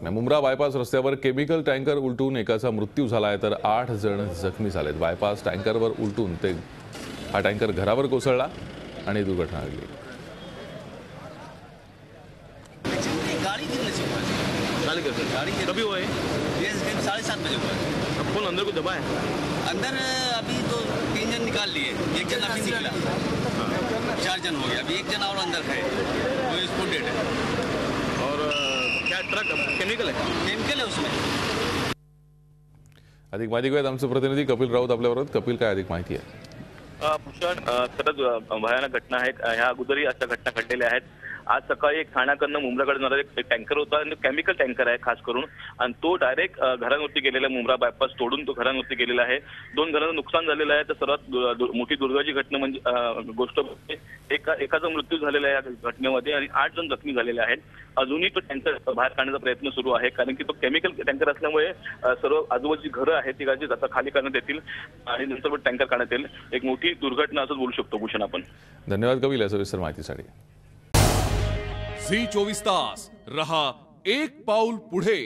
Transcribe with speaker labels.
Speaker 1: Mumbra bypass रस्त्यावर chemical tanker उलटून एकाचा मृत्यू झालाय तर 8 जण जखमी झालेत। बायपास टँकरवर उलटून हा टँकर घरावर कोसळला आणि दुर्घटना घडली।
Speaker 2: गाड़ी कभी हुआ है? ये 7:30 बजे हुआ है।
Speaker 3: अब कौन अंदर को दबा है?
Speaker 2: अंदर अभी तो 3 जन निकाल लिए, एक जन अभी निकला। 4 जन हो गया, अभी एक जन और अंदर है, वो इसको डेड है।
Speaker 3: और क्या ट्रक केमिकल
Speaker 2: है उसमें।
Speaker 1: अधिक माहिती घेऊयात आमचे प्रतिनिधी कपिल राऊत आपल्याबरोबर। कपिल, काय अधिक माहिती आहे?
Speaker 4: भूषण, खरंच भयानक घटना आहे। ह्या अगोदरही अशा घटना घडलेल्या आहेत। आज सकाळी एक ठाण्याकडनं मुंब्राकडे जाणारा एक टँकर होता आणि केमिकल टँकर आहे खास करून, आणि तो डायरेक्ट घरांवरती गेलेला आहे। मुंब्रा बायपास तोडून तो घरांवरती गेलेला आहे। 2 घरांचं नुकसान झालेलं आहे। तर सर्वात मोठी दुर्दैवी घटना म्हणजे गोष्ट एकाचा मृत्यू झालेला आहे या घटनेमध्ये आणि 8 जण जखमी झालेले आहेत। अजूनही तो टँकर बाहेर काढण्याचा प्रयत्न सुरू आहे, कारण की तो केमिकल टँकर असल्यामुळे सर्व आजूबाजूची घरं आहेत ती गाजी आता खाली करण्यात येतील आणि नंतर टँकर काढण्यात येईल। एक मोठी दुर्घटना असं बोलू शकतो भूषण आपण।
Speaker 1: धन्यवाद कपिल या सविस्तर माहितीसाठी।
Speaker 5: झी 24 तास रहा एक पाऊल पुढे।